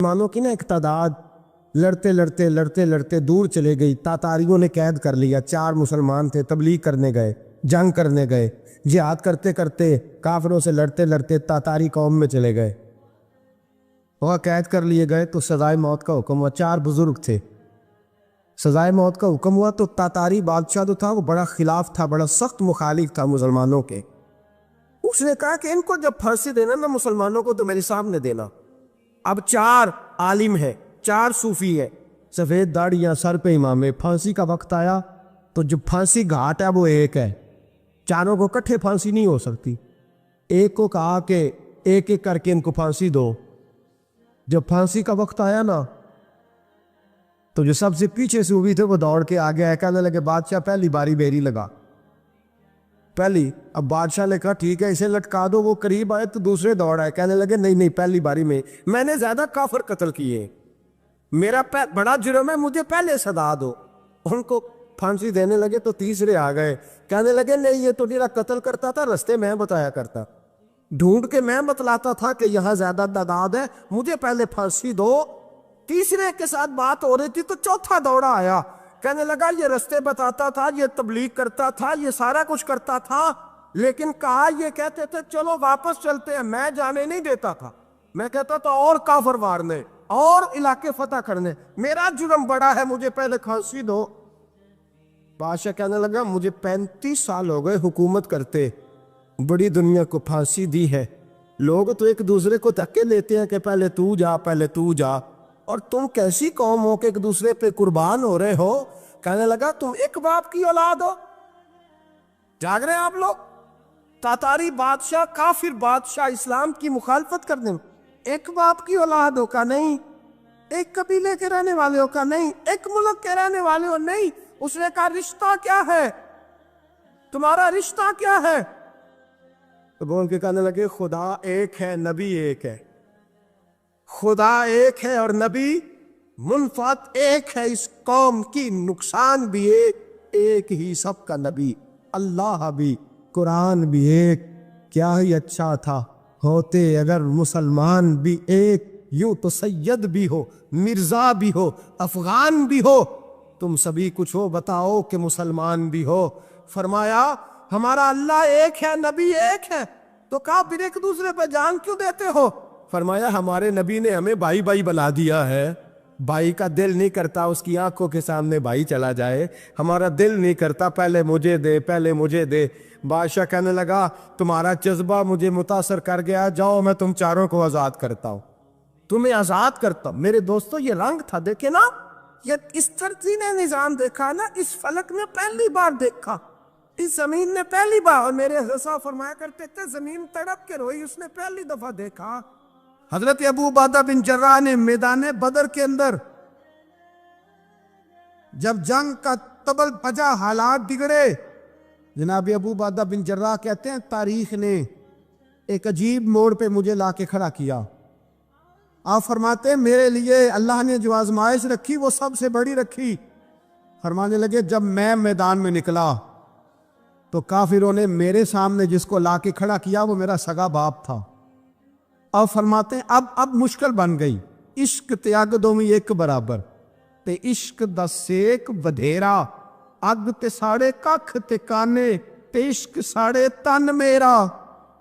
مسلمانوں کی نا ایک تعداد لڑتے لڑتے لڑتے لڑتے دور چلے گئی. تاتاریوں نے قید کر لیا. 4 مسلمان تھے, تبلیغ کرنے گئے, جنگ کرنے گئے, جہاد کرتے کرتے کافروں سے لڑتے لڑتے تاتاری قوم میں چلے گئے. وہ قید کر لیے گئے تو سزائے موت کا حکم ہوا. 4 بزرگ تھے. سزائے موت کا حکم ہوا تو تاتاری بادشاہ جو تھا وہ بڑا خلاف تھا, بڑا سخت مخالف تھا مسلمانوں کے. اس نے کہا کہ ان کو جب پھانسی دینا نا مسلمانوں کو تو میرے سامنے دینا. اب 4 عالم ہیں, 4 صوفی ہیں, سفید داڑیاں, سر پہ امامے. پھانسی کا وقت آیا تو جو پھانسی گھاٹ ہے وہ ایک ہے. چاروں کو کٹھے پھانسی نہیں ہو سکتی. ایک کو کہا کہ ایک ایک کر کے ان کو پھانسی دو. جب پھانسی کا وقت آیا نا تو جو سب سے پیچھے سے ہوئی تھے وہ دوڑ کے آگے آئے, کہنے لگے بادشاہ پہلی باری میری لگا. پہلی. اب بادشاہ نے کہا ٹھیک ہے اسے لٹکا دو. وہ قریب آئے تو دوسرے دوڑ آئے, کہنے لگے نہیں نہیں پہلی باری میں نے زیادہ کافر قتل کیے, میرا بڑا جرم ہے, مجھے پہلے سزا دو. ان کو پھانسی دینے لگے تو تیسرے آ گئے, کہنے لگے نہیں یہ تو میرا قتل کرتا تھا, رستے میں بتایا کرتا, ڈھونڈ کے میں بتلاتا تھا کہ یہاں زیادہ تعداد ہے, مجھے پہلے پھانسی دو. تیسرے کے ساتھ بات ہو رہی تھی تو چوتھا دوڑا آیا, کہنے لگا یہ رستے بتاتا تھا, یہ تبلیغ کرتا تھا, یہ سارا کچھ کرتا تھا, لیکن کہا یہ کہتے تھے چلو واپس چلتے ہیں, میں جانے نہیں دیتا تھا. میں کہتا تھا اور کافر مارنے اور علاقے فتح کرنے, میرا جرم بڑا ہے, مجھے پہلے پھانسی دو. بادشاہ کہنے لگا مجھے 35 سال ہو گئے حکومت کرتے, بڑی دنیا کو پھانسی دی ہے. لوگ تو ایک دوسرے کو دھکے لیتے ہیں کہ پہلے تو جا پہلے تو جا, اور تم کیسی قوم ہو کہ ایک دوسرے پہ قربان ہو رہے ہو. کہنے لگا تم ایک باپ کی اولاد ہو. جاگ رہے ہیں آپ لوگ. تاتاری بادشاہ, کافر بادشاہ, اسلام کی مخالفت کرنے میں ایک باپ کی اولاد ہو کا نہیں, ایک قبیلے کے رہنے والے ہو کا نہیں, ایک ملک کے رہنے والے ہو نہیں. اس نے کہا رشتہ کیا ہے, تمہارا رشتہ کیا ہے؟ تو بول کے کہنے لگے خدا ایک ہے, نبی ایک ہے. خدا ایک ہے اور نبی منفعت ایک ہے. اس قوم کی نقصان بھی ایک ہی, سب کا نبی اللہ بھی, قرآن بھی ایک. کیا ہی اچھا تھا ہوتے اگر مسلمان بھی ایک, یوں تو سید بھی ہو, مرزا بھی ہو, افغان بھی ہو, تم سبھی کچھ ہو, بتاؤ کہ مسلمان بھی ہو. فرمایا ہمارا اللہ ایک ہے, نبی ایک ہے. تو کہا پھر ایک دوسرے پہ جان کیوں دیتے ہو؟ فرمایا ہمارے نبی نے ہمیں بھائی بھائی بنا دیا ہے. بھائی کا دل نہیں کرتا اس کی آنکھوں کے سامنے بھائی چلا جائے, ہمارا دل نہیں کرتا پہلے مجھے دے پہلے مجھے دے. بادشاہ کہنے لگا تمہارا جذبہ مجھے متاثر کر گیا, جاؤ میں تم چاروں کو آزاد کرتا ہوں, تمہیں آزاد کرتا ہوں. میرے دوستو یہ رنگ تھا, دیکھے نا, یہ اس ترتیب نے نظام دیکھا نا, اس فلک نے پہلی بار دیکھا, اس زمین نے پہلی بار. اور میرے حضرت صاحب فرمایا کرتے تھے زمین تڑپ کے روئی, اس نے پہلی دفعہ دیکھا. حضرت ابو عبیدہ بن جراح نے میدان بدر کے اندر جب جنگ کا تبل بجا, حالات بگڑے, جناب ابو عبیدہ بن جراح کہتے ہیں تاریخ نے ایک عجیب موڑ پہ مجھے لا کے کھڑا کیا. آپ فرماتے ہیں میرے لیے اللہ نے جو آزمائش رکھی وہ سب سے بڑی رکھی. فرمانے لگے جب میں میدان میں نکلا تو کافروں نے میرے سامنے جس کو لا کے کھڑا کیا وہ میرا سگا باپ تھا. اب فرماتے ہیں اب مشکل بن گئی. عشق تیاگ دومی ایک برابر, تے عشق دا سیک ودھیرا, اگ تے ساڑے ککھ تے کانے, تے عشق ساڑے تن میرا,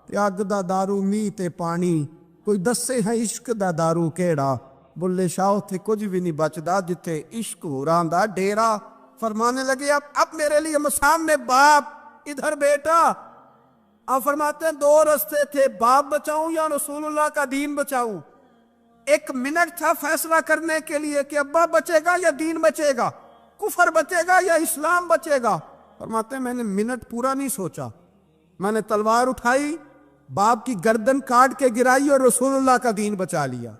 تے اگ دا دارو می تے پانی, کوئی دسے ہے عشق دا دارو کیڑا, بلے شاہ تھے کچھ بھی نہیں بچدا جتھے عشق ہوراں دا ڈیرا. فرمانے لگے اب میرے لیے سامنے باپ, ادھر بیٹا. آپ فرماتے ہیں 2 رستے تھے, باپ بچاؤں یا رسول اللہ کا دین بچاؤں. 1 منٹ تھا فیصلہ کرنے کے لیے کہ ابا بچے گا یا دین بچے گا, کفر بچے گا یا اسلام بچے گا. فرماتے ہیں میں نے منٹ پورا نہیں سوچا, میں نے تلوار اٹھائی, باپ کی گردن کاٹ کے گرائی اور رسول اللہ کا دین بچا لیا.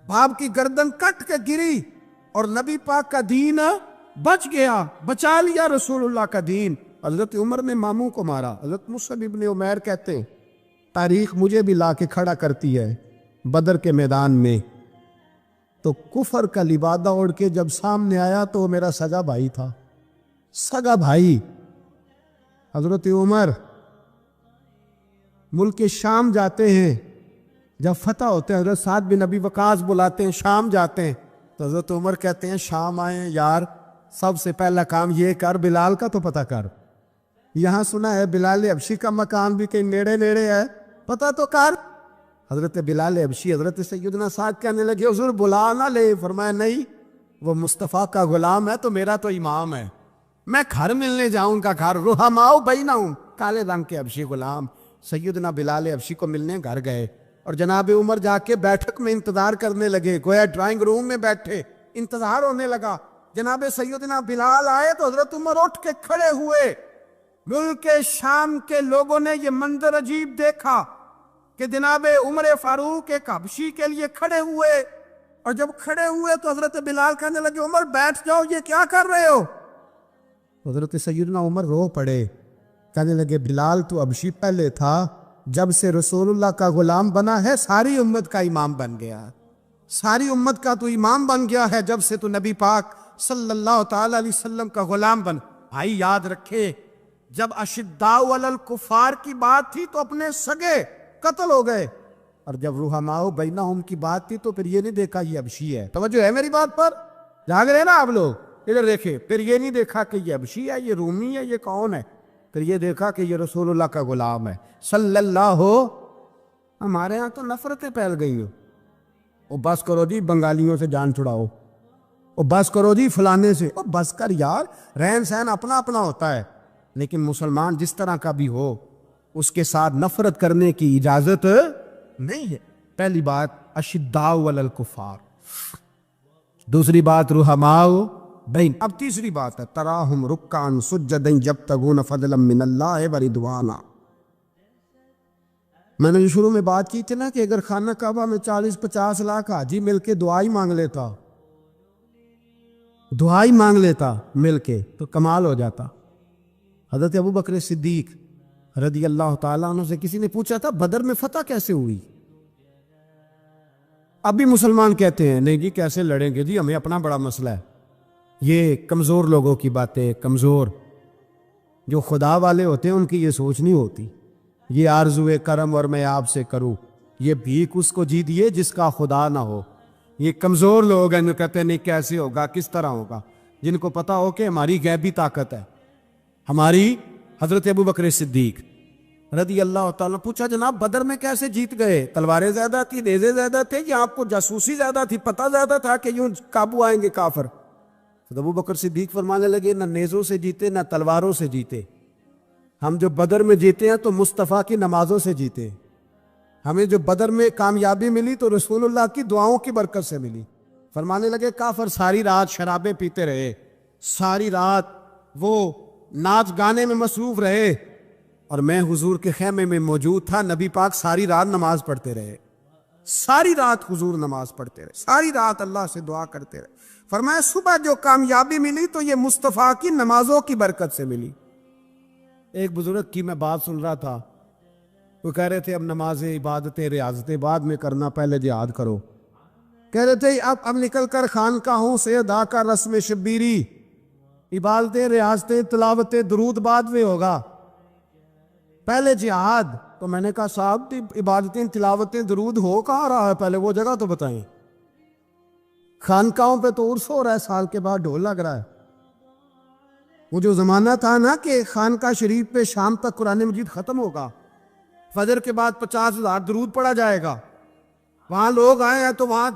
باپ کی گردن کٹ کے گری اور نبی پاک کا دین بچ گیا, بچا لیا رسول اللہ کا دین. حضرت عمر نے ماموں کو مارا. حضرت مصعب ابن عمیر کہتے ہیں تاریخ مجھے بھی لا کے کھڑا کرتی ہے بدر کے میدان میں, تو کفر کا لبادہ اوڑھ کے جب سامنے آیا تو وہ میرا سگا بھائی تھا, سگا بھائی. حضرت عمر ملک شام جاتے ہیں, جب فتح ہوتے ہیں حضرت سعد بن ابی وقاص بلاتے ہیں، شام جاتے ہیں، تو حضرت عمر کہتے ہیں شام آئے یار، سب سے پہلا کام یہ کر، بلال کا تو پتہ کر۔ یہاں سنا ہے بلال حبشی کا مکان بھی کہیں نیڑے نیڑے ہے، پتہ تو کر۔ حضرت بلال حبشی حضرت سیدنا سعد کہنے لگے حضور بلا نہ لے، فرمایا نہیں، وہ مصطفیٰ کا غلام ہے تو میرا تو امام ہے، میں گھر ملنے جاؤں گا، گھر رحماؤ بینہم، کالے رنگ کے حبشی غلام سیدنا بلال حبشی کو ملنے گھر گئے، اور جناب عمر جا کے بیٹھک میں انتظار کرنے لگے، گویا ڈرائنگ روم میں بیٹھے، انتظار ہونے لگا۔ جناب سیدنا بلال آئے تو حضرت عمر اٹھ کے کھڑے ہوئے۔ ملک شام کے لوگوں نے یہ منظر عجیب دیکھا کہ جناب عمر فاروق ایک حبشی کے لیے کھڑے ہوئے، اور جب کھڑے ہوئے تو حضرت بلال کہنے لگے عمر بیٹھ جاؤ، یہ کیا کر رہے ہو؟ حضرت سیدنا عمر رو پڑے، کہنے لگے بلال تو حبشی پہلے تھا، جب سے رسول اللہ کا غلام بنا ہے ساری امت کا امام بن گیا، ساری امت کا تو امام بن گیا ہے جب سے تو نبی پاک صلی اللہ تعالی علیہ وسلم کا غلام بن۔ بھائی یاد رکھے، جب اشداء علی الکفار کی بات تھی تو اپنے سگے قتل ہو گئے، اور جب رحماء بینہم کی بات تھی تو پھر یہ نہیں دیکھا یہ حبشی ہے۔ توجہ ہے میری بات پر؟ جاگ رہے نا آپ لوگ؟ ادھر دیکھیں، پھر یہ نہیں دیکھا کہ یہ حبشی ہے، یہ رومی ہے، یہ کون ہے، پھر یہ دیکھا کہ یہ رسول اللہ کا غلام ہے صلی اللہ ہو۔ ہمارے ہاں تو نفرتیں پھیل گئی ہو، او بس کرو جی بنگالیوں سے جان چھڑاؤ، او بس کرو جی فلانے سے، او بس کر یار، رہن سہن اپنا اپنا ہوتا ہے، لیکن مسلمان جس طرح کا بھی ہو اس کے ساتھ نفرت کرنے کی اجازت نہیں ہے۔ پہلی بات اشداء علی الکفار، دوسری بات رحماء بین، اب تیسری بات ہے تراہم رکعا سجدا یبتغون فضلا من اللہ ورضوانا۔ میں نے جو شروع میں بات کی تھی نا کہ اگر خانہ کعبہ میں 40-50 لاکھ حاجی مل کے دعا ہی مانگ لیتا، دعا ہی مانگ لیتا مل کے تو کمال ہو جاتا۔ حضرت ابو بکر صدیق رضی اللہ تعالیٰ عنہ سے کسی نے پوچھا تھا بدر میں فتح کیسے ہوئی؟ اب بھی مسلمان کہتے ہیں نہیں جی کیسے لڑیں گے جی، ہمیں اپنا بڑا مسئلہ ہے۔ یہ کمزور لوگوں کی باتیں، کمزور جو خدا والے ہوتے ہیں ان کی یہ سوچ نہیں ہوتی، یہ آرزو کرم اور میں آپ سے کروں، یہ بھیک اس کو جی دیے جس کا خدا نہ ہو۔ یہ کمزور لوگ ہیں، کہتے ہیں نہیں کیسے ہوگا، کس طرح ہوگا، جن کو پتا ہو کہ ہماری غیبی طاقت ہے، ہماری۔ حضرت ابو بکر صدیق رضی اللہ تعالیٰ پوچھا جناب بدر میں کیسے جیت گئے؟ تلواریں زیادہ تھی، نیزے زیادہ تھے، یا آپ کو جاسوسی زیادہ تھی، پتہ زیادہ تھا کہ یوں قابو آئیں گے کافر؟ تو ابو بکر صدیق فرمانے لگے نہ نیزوں سے جیتے نہ تلواروں سے جیتے، ہم جو بدر میں جیتے ہیں تو مصطفیٰ کی نمازوں سے جیتے، ہمیں جو بدر میں کامیابی ملی تو رسول اللہ کی دعاؤں کی برکت سے ملی۔ فرمانے لگے کافر ساری رات شرابیں پیتے رہے، ساری رات وہ ناچ گانے میں مصروف رہے، اور میں حضور کے خیمے میں موجود تھا، نبی پاک ساری رات نماز پڑھتے رہے، ساری رات حضور نماز پڑھتے رہے، ساری رات اللہ سے دعا کرتے رہے۔ فرمایا صبح جو کامیابی ملی تو یہ مصطفیٰ کی نمازوں کی برکت سے ملی۔ ایک بزرگ کی میں بات سن رہا تھا، وہ کہہ رہے تھے اب نمازیں عبادتیں ریاضتیں بعد میں کرنا، پہلے جہاد کرو۔ کہہ رہے تھے اب نکل کر خانقاہوں سے ادا کر رسم شبیری، عبادتیں ریاضتیں تلاوتیں درود بعد میں ہوگا، پہلے جہاد۔ تو میں نے کہا صاحب عبادتیں تلاوتیں درود ہو کہاں رہا ہے، پہلے وہ جگہ تو بتائیں۔ خانقاہوں پہ تو عرس ہو رہا ہے، سال کے بعد ڈھول لگ رہا ہے۔ وہ جو زمانہ تھا نا کہ خانقاہ شریف پہ شام تک قرآن مجید ختم ہوگا، فجر کے بعد 50,000 درود پڑھا جائے گا، وہاں لوگ آئے ہیں تو وہاں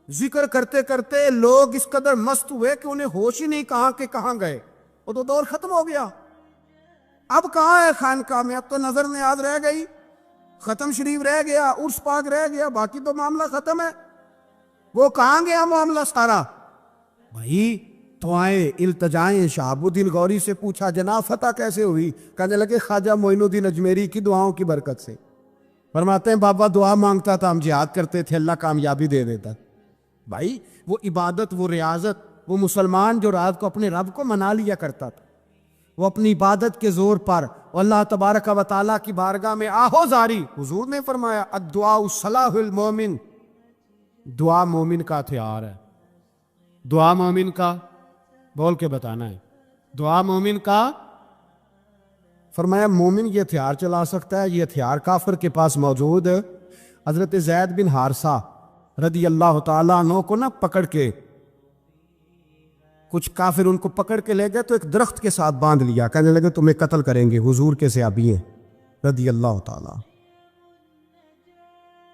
ذکر کرتے کرتے لوگ اس قدر مست ہوئے کہ انہیں ہوش ہی نہیں کہاں کہ کہاں گئے، وہ تو دور ختم ہو گیا۔ اب کہاں ہے خانقاہ میں؟ اب تو نظر نیاز رہ گئی، ختم شریف رہ گیا، عرس پاک رہ گیا، باقی تو معاملہ ختم ہے۔ وہ کہاں گیا معاملہ سارا؟ بھائی دعائیں التجائیں شہاب الدین غوری سے پوچھا جناب فتح کیسے ہوئی؟ کہنے لگے خواجہ معین الدین اجمیری کی دعاؤں کی برکت سے۔ فرماتے ہیں بابا دعا مانگتا تھا، ہم جہاد کرتے تھے، اللہ کامیابی دے دیتا۔ بھائی وہ عبادت، وہ ریاضت، وہ مسلمان جو رات کو اپنے رب کو منا لیا کرتا تھا، وہ اپنی عبادت کے زور پر اللہ تبارک و تعالیٰ کی بارگاہ میں آہو زاری۔ حضور نے فرمایا الدعاء صلاح المومن، دعا مومن کا ہتھیار ہے۔ دعا مومن کا، بول کے بتانا ہے، دعا مومن کا۔ فرمایا مومن یہ ہتھیار چلا سکتا ہے، یہ ہتھیار کافر کے پاس موجود حضرت زید بن حارثہ رضی اللہ تعالیٰ عنہ کو نہ پکڑ کے کچھ کافر ان کو پکڑ کے لے گئے تو ایک درخت کے ساتھ باندھ لیا، کہنے لگے تمہیں قتل کریں گے، حضور کے صحابی ہیں رضی اللہ تعالیٰ۔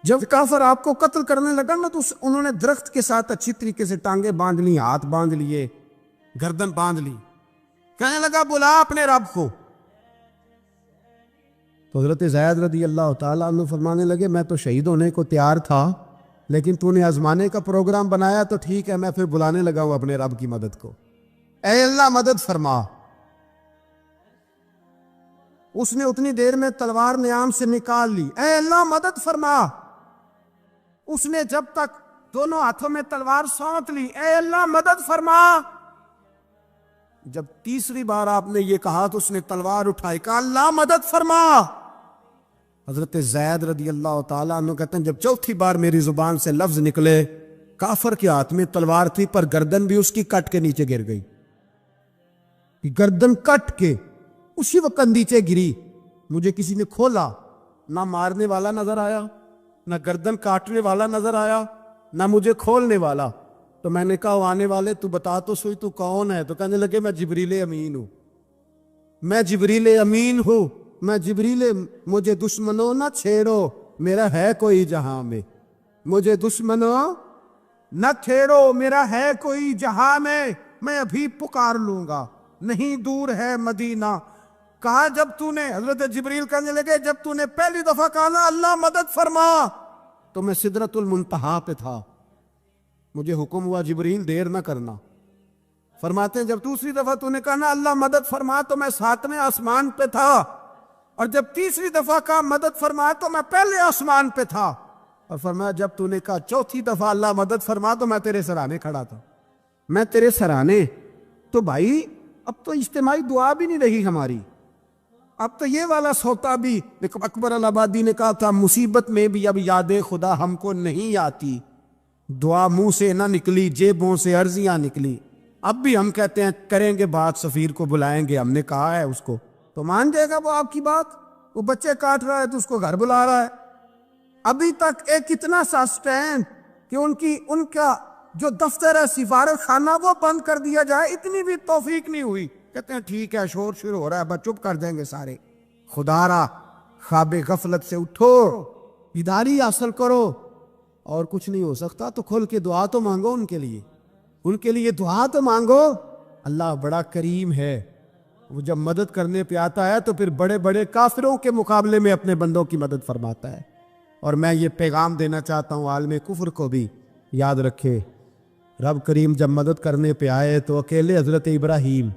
جب کافر آپ کو قتل کرنے لگا نا تو انہوں نے درخت کے ساتھ اچھی طریقے سے ٹانگیں باندھ لی، ہاتھ باندھ لیے، گردن باندھ لی، کہنے لگا بلا اپنے رب کو۔ تو حضرت زید رضی اللہ تعالیٰ عنہ فرمانے لگے میں تو شہید ہونے کو تیار تھا، لیکن تو نے آزمانے کا پروگرام بنایا تو ٹھیک ہے، میں پھر بلانے لگا ہوں اپنے رب کی مدد کو، اے اللہ مدد فرما۔ اس نے اتنی دیر میں تلوار نیام سے نکال لی، اے اللہ مدد فرما۔ اس نے جب تک دونوں ہاتھوں میں تلوار سونت لی، اے اللہ مدد فرما۔ جب تیسری بار آپ نے یہ کہا تو اس نے تلوار اٹھائی، کہا اللہ مدد فرما۔ حضرت زید رضی اللہ تعالیٰ عنہ کہتے ہیں جب چوتھی بار میری زبان سے لفظ نکلے، کافر کے ہاتھ میں تلوار تھی پر گردن بھی اس کی کٹ کے نیچے گر گئی، گردن کٹ کے اسی وقت نیچے گری۔ مجھے کسی نے کھولا، نہ مارنے والا نظر آیا، نہ گردن کاٹنے والا نظر آیا، نہ مجھے کھولنے والا۔ تو میں نے کہا آنے والے تو بتا تو سوئی تو کون ہے؟ تو کہنے لگے میں جبریل امین ہوں، میں جبریل امین ہوں، میں جبریل، مجھے دشمنوں نہ چھیڑو، میرا ہے کوئی جہاں میں، مجھے دشمنوں نہ چھیڑو، میرا ہے کوئی جہاں میں ابھی پکار لوں گا، نہیں دور ہے مدینہ۔ کہا جب تو نے، حضرت جبریل کہنے لگے جب تو نے پہلی دفعہ کہا نا اللہ مدد فرما تو میں سدرۃ المنتہا پہ تھا، مجھے حکم ہوا جبریل دیر نہ کرنا۔ فرماتے ہیں جب دوسری دفعہ تو نے کہا نا اللہ مدد فرما تو میں 7ویں آسمان پہ تھا، اور جب تیسری دفعہ کہا مدد فرما تو میں پہلے آسمان پہ تھا، اور فرمایا جب تو نے کہا چوتھی دفعہ اللہ مدد فرما تو میں تیرے سرانے کھڑا تھا، میں تیرے سرانے۔ تو بھائی اب تو اجتماعی دعا بھی نہیں رہی ہماری، اب تو یہ والا سوتا بھی، اکبر الآبادی نے کہا تھا مصیبت میں بھی اب یاد خدا ہم کو نہیں آتی، دعا منہ سے نہ نکلی جیبوں سے عرضیاں نکلی۔ اب بھی ہم کہتے ہیں کریں گے بات، سفیر کو بلائیں گے، ہم نے کہا ہے اس کو تو مان جائے گا وہ آپ کی بات؟ وہ بچے کاٹ رہا ہے تو اس کو گھر بلا رہا ہے۔ ابھی تک ایک اتنا سا سٹینڈ کہ ان کا جو دفتر ہے سفارت خانہ وہ بند کر دیا جائے، اتنی بھی توفیق نہیں ہوئی۔ کہتے ہیں ٹھیک ہے شور شروع ہو رہا ہے بس چپ کر دیں گے سارے۔ خدا را خواب غفلت سے اٹھو، بیداری حاصل کرو، اور کچھ نہیں ہو سکتا تو کھل کے دعا تو مانگو، ان کے لیے دعا تو مانگو۔ اللہ بڑا کریم ہے، وہ جب مدد کرنے پہ آتا ہے تو پھر بڑے بڑے کافروں کے مقابلے میں اپنے بندوں کی مدد فرماتا ہے۔ اور میں یہ پیغام دینا چاہتا ہوں عالم کفر کو بھی، یاد رکھے رب کریم جب مدد کرنے پہ آئے تو اکیلے حضرت ابراہیم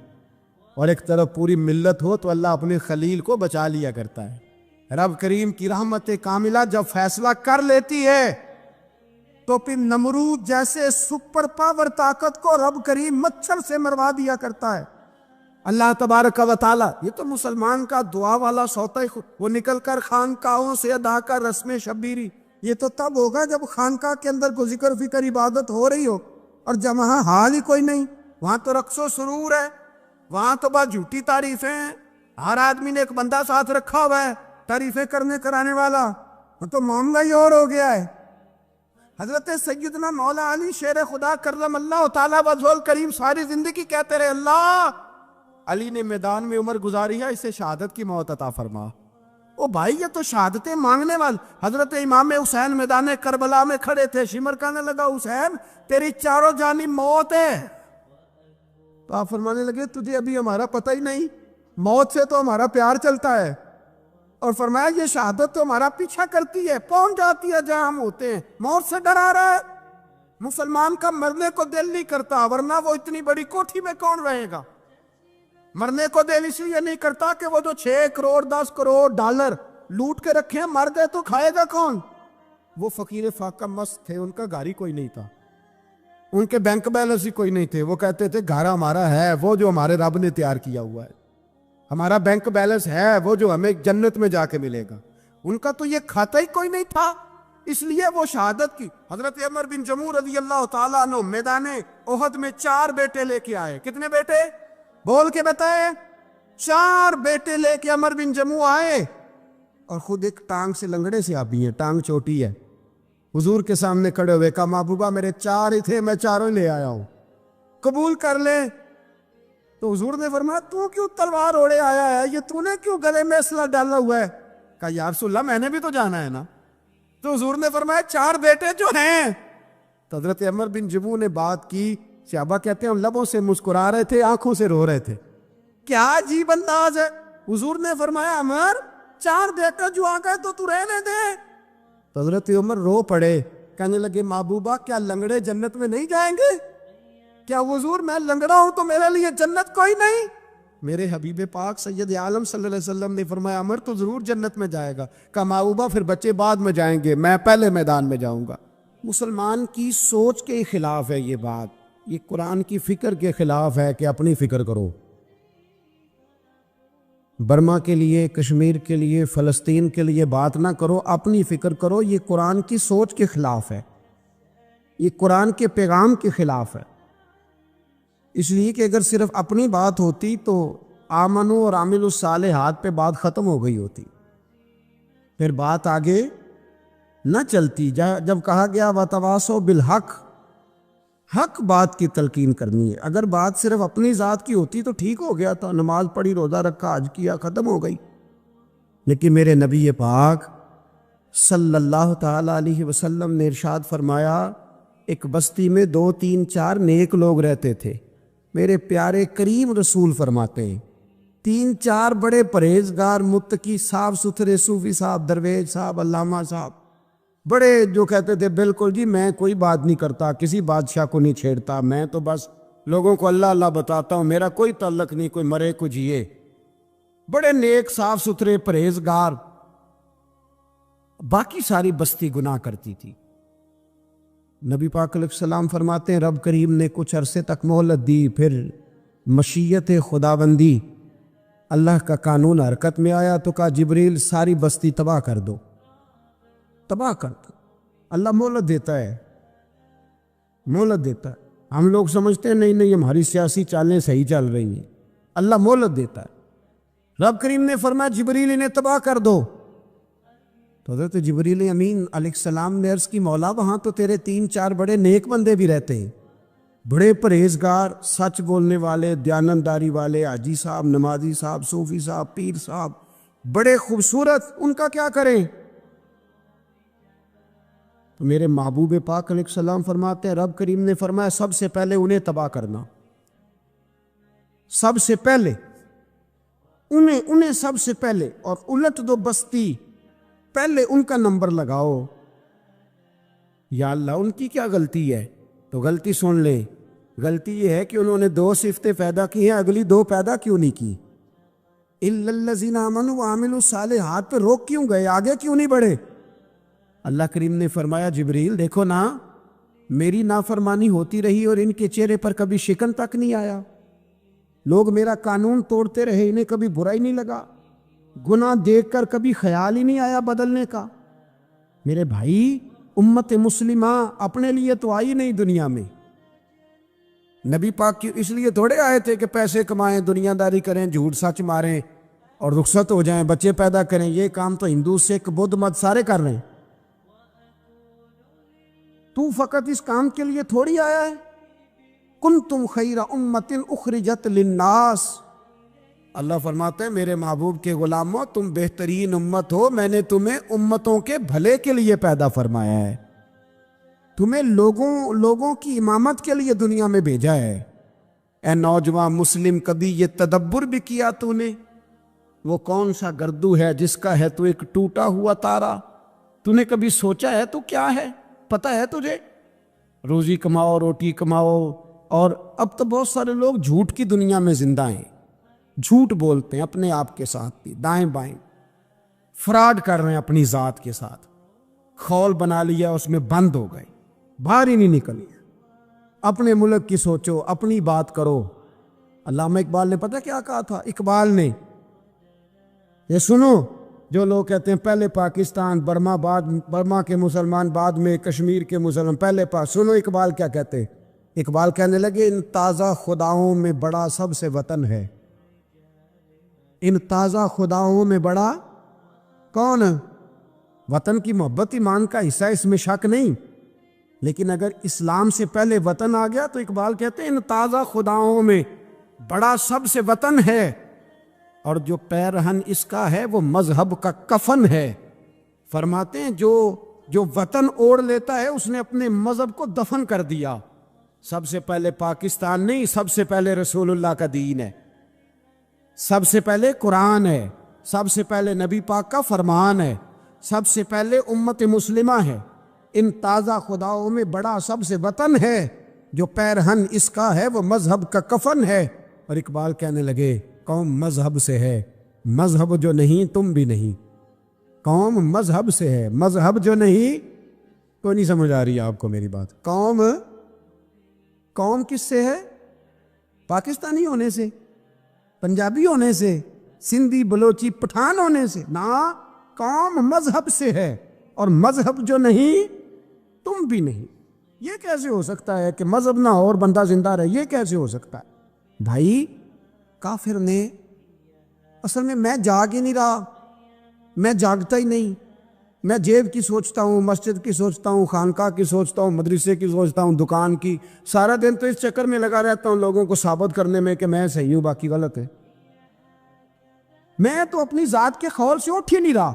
اور ایک طرف پوری ملت ہو تو اللہ اپنے خلیل کو بچا لیا کرتا ہے۔ رب کریم کی رحمت کاملہ جب فیصلہ کر لیتی ہے تو پھر نمرود جیسے سپر پاور طاقت کو رب کریم مچھر سے مروا دیا کرتا ہے۔ اللہ تبارک و تعالی، یہ تو مسلمان کا دعا والا سوتا ہی، وہ نکل کر خانقاہوں سے ادا کر رسم شبیری، یہ تو تب ہوگا جب خانقاہ کے اندر کوئی ذکر فکر عبادت ہو رہی ہو، اور جب وہاں حال ہی کوئی نہیں، وہاں تو رقص و سرور ہے، وہاں تو بس جھوٹی تعریفیں ہیں، ہر آدمی نے ایک بندہ ساتھ رکھا ہوا ہے تعریفیں کرنے کرانے والا، وہ تو معاملہ ہی اور ہو گیا ہے۔ حضرت سیدنا مولا علی شیر خدا کرم اللہ تعالیٰ وجہہ کریم ساری زندگی کہتے رہے اللہ علی نے میدان میں عمر گزاری ہے، اسے شہادت کی موت عطا فرما۔ او بھائی یہ تو شہادتیں مانگنے والے۔ حضرت امام حسین میدان کربلا میں کھڑے تھے، شمر کہنے لگا حسین تیری چاروں جانب موت ہے، تو آپ فرمانے لگے تجھے ابھی ہمارا پتہ ہی نہیں، موت سے تو ہمارا پیار چلتا ہے، اور فرمایا یہ شہادت تو ہمارا پیچھا کرتی ہے، پہنچ جاتی ہے جہاں ہم ہوتے ہیں، موت سے ڈرا رہا ہے۔ مسلمان کا مرنے کو دل نہیں کرتا، ورنہ وہ اتنی بڑی کوٹھی میں کون رہے گا؟ مرنے کو دل اس لیے نہیں کرتا کہ وہ جو 6 کروڑ 10 کروڑ ڈالر لوٹ کے رکھے ہیں، مر گئے تو کھائے گا کون؟ وہ فقیر فاقہ مست تھے، ان کا گھر ہی کوئی نہیں تھا، ان کے بینک بیلنس ہی کوئی نہیں تھے، وہ کہتے تھے گھر ہمارا ہے وہ جو ہمارے رب نے تیار کیا ہوا ہے، ہمارا بینک بیلنس ہے وہ جو ہمیں جنت میں جا کے ملے گا، ان کا تو یہ کھاتا ہی کوئی نہیں تھا، اس لیے وہ شہادت کی۔ حضرت عمر بن جموع رضی اللہ تعالیٰ عنہ میدان احد میں 4 بیٹے لے کے آئے۔ کتنے بیٹے؟ بول کے بتائے۔ 4 بیٹے لے کے عمر بن جموع آئے، اور خود ایک ٹانگ سے لنگڑے سے آبی ہیں، ٹانگ چھوٹی ہے، حضور کے سامنے کھڑے ہوئے کہا محبوبہ میرے 4 ہی تھے، میں 4 لے آیا ہوں، قبول کر لے۔ تو حضور نے فرمایا تو کیوں تلوار اوڑے آیا ہے، یہ تو نے کیوں گلے میں اسلحہ ڈالا ہوا ہے؟ کہا یا رسول اللہ میں نے بھی تو جانا ہے نا۔ تو حضور نے فرمایا 4 بیٹے جو ہیں۔ تو حضرت عمر بن جموع نے بات کی، صحابہ کہتے ہیں ہم لبوں سے مسکرا رہے تھے، آنکھوں سے رو رہے تھے، کیا عجیب انداز ہے۔ حضور نے فرمایا عمر 4 بیٹے جو آ گئے تو رہنے دے۔ تو حضرت عمر رو پڑے، کہنے لگے محبوبہ کیا لنگڑے جنت میں نہیں جائیں گے؟ کیا حضور میں لنگڑا ہوں تو میرے لیے جنت کوئی نہیں؟ میرے حبیب پاک سید عالم صلی اللہ علیہ وسلم نے فرمایا عمر تو ضرور جنت میں جائے گا۔ کہا محبوبہ پھر بچے بعد میں جائیں گے، میں پہلے میدان میں جاؤں گا۔ مسلمان کی سوچ کے خلاف ہے یہ بات، یہ قرآن کی فکر کے خلاف ہے کہ اپنی فکر کرو۔ برما کے لیے، کشمیر کے لیے، فلسطین کے لیے بات نہ کرو، اپنی فکر کرو۔ یہ قرآن کی سوچ کے خلاف ہے، یہ قرآن کے پیغام کے خلاف ہے۔ اس لیے کہ اگر صرف اپنی بات ہوتی تو آمنو اور عامل الصالحات پہ بات ختم ہو گئی ہوتی، پھر بات آگے نہ چلتی۔ جب کہا گیا وَتَوَاصَوْا بِالْحَقِّ، حق بات کی تلقین کرنی ہے۔ اگر بات صرف اپنی ذات کی ہوتی تو ٹھیک ہو گیا تھا، نماز پڑھی، روزہ رکھا، حج کیا، ختم ہو گئی۔ لیکن میرے نبی پاک صلی اللہ تعالی علیہ وسلم نے ارشاد فرمایا ایک بستی میں 2 3 4 نیک لوگ رہتے تھے۔ میرے پیارے کریم رسول فرماتے ہیں 3 4 بڑے پرہیزگار، متقی، صاف ستھرے صوفی صاحب، درویش صاحب، علامہ صاحب، بڑے جو کہتے تھے بالکل جی میں کوئی بات نہیں کرتا، کسی بادشاہ کو نہیں چھیڑتا، میں تو بس لوگوں کو اللہ اللہ بتاتا ہوں، میرا کوئی تعلق نہیں، کوئی مرے کوئی جیے، بڑے نیک صاف ستھرے پرہیزگار۔ باقی ساری بستی گناہ کرتی تھی۔ نبی پاک علیہ السلام فرماتے ہیں رب کریم نے کچھ عرصے تک مہلت دی، پھر مشیت خداوندی اللہ کا قانون حرکت میں آیا تو کہا جبریل ساری بستی تباہ کر دو، تباہ کر دو۔ اللہ مہلت دیتا ہے، مہلت دیتا ہے۔ ہم لوگ سمجھتے ہیں نہیں ہماری سیاسی چالیں صحیح چل رہی ہیں، اللہ مہلت دیتا ہے۔ رب کریم نے فرمایا جبریل انہیں تباہ کر دو۔ تو حضرت جبریل امین علیہ السلام نے عرض کی مولا وہاں تو تیرے 3 4 بڑے نیک بندے بھی رہتے ہیں، بڑے پرہیزگار، سچ بولنے والے، دیانتداری والے، حاجی صاحب، نمازی صاحب، صوفی صاحب، پیر صاحب، بڑے خوبصورت، ان کا کیا کریں؟ تو میرے محبوب پاک علیہ السلام فرماتے ہیں رب کریم نے فرمایا سب سے پہلے انہیں تباہ کرنا، سب سے پہلے انہیں سب سے پہلے، اور الٹ دو بستی، پہلے ان کا نمبر لگاؤ۔ یا اللہ ان کی کیا غلطی ہے؟ تو غلطی سن لیں، غلطی یہ ہے کہ انہوں نے 2 صفتیں پیدا کی ہیں، اگلی 2 پیدا کیوں نہیں کی؟ اِلَّا الَّذِينَ آمَنُوا وَعَمِلُوا الصَّالِحَاتِ پہ روک کیوں گئے، آگے کیوں نہیں بڑھے؟ اللہ کریم نے فرمایا جبریل دیکھو نا، میری نافرمانی ہوتی رہی اور ان کے چہرے پر کبھی شکن تک نہیں آیا، لوگ میرا قانون توڑتے رہے، انہیں کبھی برا ہی نہیں لگا، گناہ دیکھ کر کبھی خیال ہی نہیں آیا بدلنے کا۔ میرے بھائی امت مسلمہ اپنے لیے تو آئی نہیں دنیا میں، نبی پاک کی اس لیے تھوڑے آئے تھے کہ پیسے کمائیں، دنیا داری کریں، جھوٹ سچ ماریں اور رخصت ہو جائیں، بچے پیدا کریں۔ یہ کام تو ہندو سکھ بدھ مت سارے کر رہے ہیں، تو فقط اس کام کے لیے تھوڑی آیا ہے۔ کنتم خیر امت اخرجت للناس، اللہ فرماتے ہیں میرے محبوب کے غلاموں تم بہترین امت ہو، میں نے تمہیں امتوں کے بھلے کے لیے پیدا فرمایا ہے، تمہیں لوگوں کی امامت کے لیے دنیا میں بھیجا ہے۔ اے نوجوان مسلم کبھی یہ تدبر بھی کیا تو نے؟ وہ کون سا گردو ہے جس کا ہے تو ایک ٹوٹا ہوا تارا؟ تو نے کبھی سوچا ہے تو کیا ہے؟ پتہ ہے تجھے؟ روزی کماؤ، روٹی کماؤ، اور اب تو بہت سارے لوگ جھوٹ کی دنیا میں زندہ ہیں، جھوٹ بولتے ہیں اپنے آپ کے ساتھ بھی، دائیں بائیں فراڈ کر رہے ہیں اپنی ذات کے ساتھ، خول بنا لیا اس میں بند ہو گئے، باہر ہی نہیں نکلی۔ اپنے ملک کی سوچو، اپنی بات کرو۔ علامہ اقبال نے پتہ کیا کہا تھا؟ اقبال نے، یہ سنو جو لوگ کہتے ہیں پہلے پاکستان، برما کے مسلمان بعد میں کشمیر کے مسلمان، پہلے سنو اقبال کیا کہتے ہیں۔ اقبال کہنے لگے ان تازہ خداؤں میں بڑا سب سے وطن ہے، ان تازہ خداؤں میں بڑا کون؟ وطن کی محبت ایمان کا حصہ ہے، اس میں شک نہیں، لیکن اگر اسلام سے پہلے وطن آ گیا تو اقبال کہتے ہیں ان تازہ خداؤں میں بڑا سب سے وطن ہے، اور جو پیرہن اس کا ہے وہ مذہب کا کفن ہے۔ فرماتے ہیں جو وطن اوڑھ لیتا ہے اس نے اپنے مذہب کو دفن کر دیا۔ سب سے پہلے پاکستان نہیں، سب سے پہلے رسول اللہ کا دین ہے، سب سے پہلے قرآن ہے، سب سے پہلے نبی پاک کا فرمان ہے، سب سے پہلے امت مسلمہ ہے۔ ان تازہ خداؤں میں بڑا سب سے وطن ہے، جو پیرہن اس کا ہے وہ مذہب کا کفن ہے۔ اور اقبال کہنے لگے قوم مذہب سے ہے، مذہب جو نہیں تم بھی نہیں۔ قوم مذہب سے ہے، مذہب جو نہیں، تو نہیں سمجھ آ رہی آپ کو میری بات؟ قوم کس سے ہے؟ پاکستانی ہونے سے، پنجابی ہونے سے، سندھی بلوچی پٹھان ہونے سے؟ نہ، قوم مذہب سے ہے، اور مذہب جو نہیں تم بھی نہیں۔ یہ کیسے ہو سکتا ہے کہ مذہب نہ اور بندہ زندہ رہے؟ یہ کیسے ہو سکتا ہے؟ بھائی کافر نے اصل میں جاگ ہی نہیں رہا، میں جاگتا ہی نہیں، میں جیب کی سوچتا ہوں، مسجد کی سوچتا ہوں، خانقاہ کی سوچتا ہوں، مدرسے کی سوچتا ہوں، دکان کی، سارا دن تو اس چکر میں لگا رہتا ہوں لوگوں کو ثابت کرنے میں کہ میں صحیح ہوں باقی غلط ہے۔ میں تو اپنی ذات کے خول سے اٹھ ہی نہیں رہا،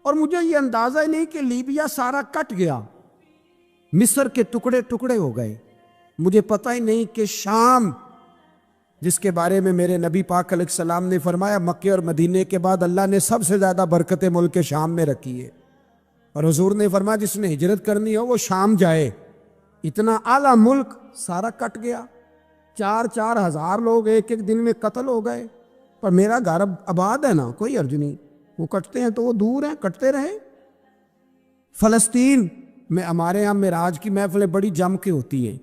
اور مجھے یہ اندازہ ہی نہیں کہ لیبیا سارا کٹ گیا، مصر کے ٹکڑے ٹکڑے ہو گئے، مجھے پتہ ہی نہیں کہ شام، جس کے بارے میں میرے نبی پاک علیہ السلام نے فرمایا مکے اور مدینے کے بعد اللہ نے سب سے زیادہ برکتیں ملک کے شام میں رکھی ہے، اور حضور نے فرمایا جس نے ہجرت کرنی ہو وہ شام جائے۔ اتنا اعلیٰ ملک سارا کٹ گیا، 4,000 ہزار لوگ ایک دن میں قتل ہو گئے، پر میرا گھر آباد ہے نا، کوئی حرج نہیں، وہ کٹتے ہیں تو وہ دور ہیں، کٹتے رہے۔ فلسطین میں ہمارے ہاں معراج کی محفلیں بڑی جم کے ہوتی ہیں،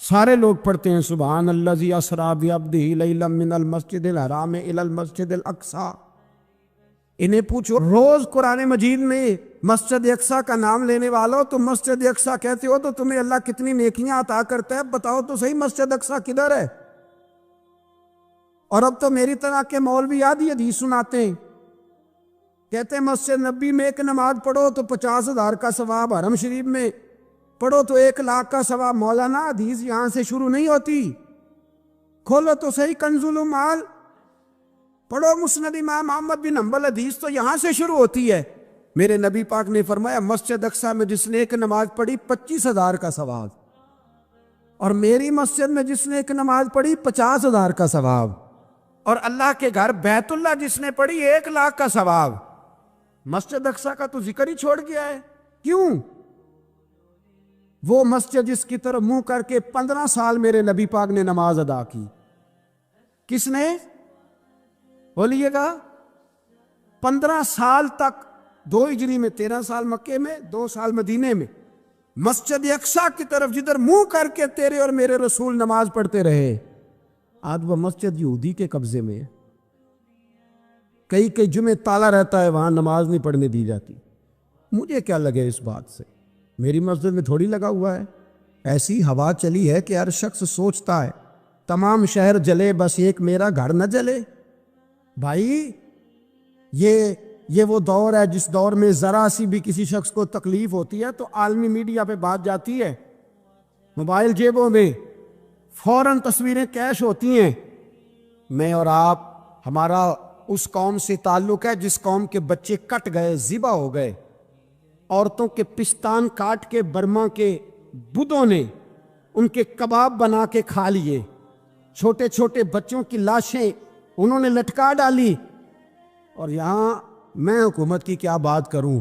سارے لوگ پڑھتے ہیں سبحان الذی اسریٰ بعبدہ لیلا من المسجد الحرام الی المسجد الاقصی۔ انہیں پوچھو روز قرآن مجید میں مسجد اقصی کا نام لینے والوں تو مسجد اقصی کہتے ہو تو تمہیں اللہ کتنی نیکیاں عطا کرتا ہے، بتاؤ تو صحیح مسجد اقصی کدھر ہے؟ اور اب تو میری طرح کے مولوی آدھی حدیث سناتے ہیں، کہتے ہیں مسجد نبی میں ایک نماز پڑھو تو 50,000 کا ثواب، حرم شریف میں پڑھو تو 1,00,000 کا ثواب۔ مولانا حدیث یہاں سے شروع نہیں ہوتی، کھولو تو صحیح کنز المال، پڑھو مسند امام احمد بن حنبل، حدیث تو یہاں سے شروع ہوتی ہے۔ میرے نبی پاک نے فرمایا مسجد اقصی میں جس نے ایک نماز پڑھی 25,000 کا ثواب، اور میری مسجد میں جس نے ایک نماز پڑھی 50,000 کا ثواب، اور اللہ کے گھر بیت اللہ جس نے پڑھی 1,00,000 کا ثواب۔ مسجد اقصی کا تو ذکر ہی چھوڑ گیا ہے، کیوں؟ وہ مسجد جس کی طرف منہ کر کے 15 سال میرے نبی پاک نے نماز ادا کی، کس نے؟ بولیے گا 15 سال تک، 2 ہجری میں 13 سال مکے میں، 2 سال مدینے میں، مسجد اقصی کی طرف جدھر منہ کر کے تیرے اور میرے رسول نماز پڑھتے رہے۔ آج وہ مسجد یہودی کے قبضے میں ہے، کئی جمعے تالا رہتا ہے، وہاں نماز نہیں پڑھنے دی جاتی۔ مجھے کیا لگے اس بات سے، میری مسجد میں تھوڑی لگا ہوا ہے۔ ایسی ہوا چلی ہے کہ ہر شخص سوچتا ہے تمام شہر جلے بس ایک میرا گھر نہ جلے۔ بھائی یہ وہ دور ہے جس دور میں ذرا سی بھی کسی شخص کو تکلیف ہوتی ہے تو عالمی میڈیا پہ بات جاتی ہے، موبائل جیبوں میں فوراً تصویریں کیش ہوتی ہیں۔ میں اور آپ، ہمارا اس قوم سے تعلق ہے جس قوم کے بچے کٹ گئے، ذبح ہو گئے، عورتوں کے پستان کاٹ کے برما کے بدھوں نے ان کے کباب بنا کے کھا لیے، چھوٹے چھوٹے بچوں کی لاشیں انہوں نے لٹکا ڈالی، اور یہاں میں حکومت کی کیا بات کروں،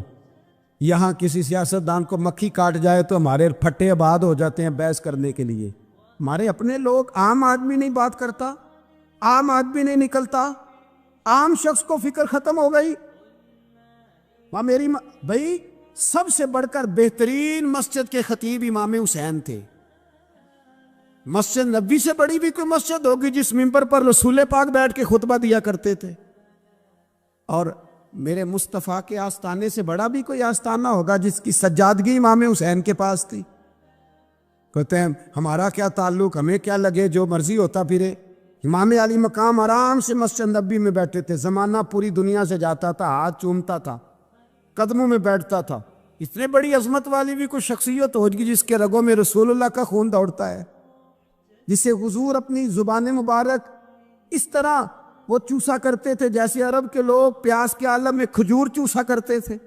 یہاں کسی سیاستدان کو مکھی کاٹ جائے تو ہمارے پھٹے آباد ہو جاتے ہیں بحث کرنے کے لیے۔ ہمارے اپنے لوگ، عام آدمی نہیں بات کرتا، عام آدمی نہیں نکلتا، عام شخص کو فکر ختم ہو گئی۔ وہاں میری بھائی سب سے بڑھ کر بہترین مسجد کے خطیب امام حسین تھے۔ مسجد نبی سے بڑی بھی کوئی مسجد ہوگی جس ممبر پر رسول پاک بیٹھ کے خطبہ دیا کرتے تھے، اور میرے مصطفیٰ کے آستانے سے بڑا بھی کوئی آستانہ ہوگا جس کی سجادگی امام حسین کے پاس تھی۔ کہتے ہیں ہمارا کیا تعلق، ہمیں کیا لگے، جو مرضی ہوتا پھرے۔ امام علی مقام آرام سے مسجد نبی میں بیٹھے تھے، زمانہ پوری دنیا سے جاتا تھا، ہاتھ چومتا تھا، قدموں میں بیٹھتا تھا. اتنے بڑی عظمت والی بھی کوئی شخصیت ہوگی جس کے رگوں میں رسول اللہ کا خون دوڑتا ہے, جسے حضور اپنی زبان مبارک اس طرح وہ چوسا کرتے تھے جیسے عرب کے لوگ پیاس کے عالم میں کھجور چوسا کرتے تھے.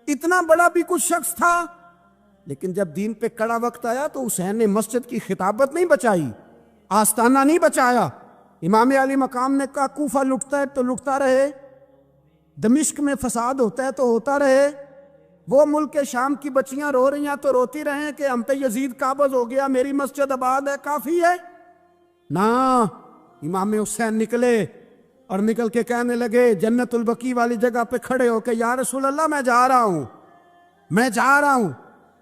اتنا بڑا بھی کچھ شخص تھا, لیکن جب دین پہ کڑا وقت آیا تو حسین نے مسجد کی خطابت نہیں بچائی, آستانہ نہیں بچایا. امام علی مقام نے کہا کوفہ لٹتا ہے تو لٹتا رہے, دمشق میں فساد ہوتا ہے تو ہوتا رہے, وہ ملک شام کی بچیاں رو رہی ہیں تو روتی رہیں کہ ہم پہ یزید قابض ہو گیا, میری مسجد آباد ہے, کافی ہے نا. امام حسین نکلے اور نکل کے کہنے لگے جنت البقیع والی جگہ پہ کھڑے ہو کے, یا رسول اللہ میں جا رہا ہوں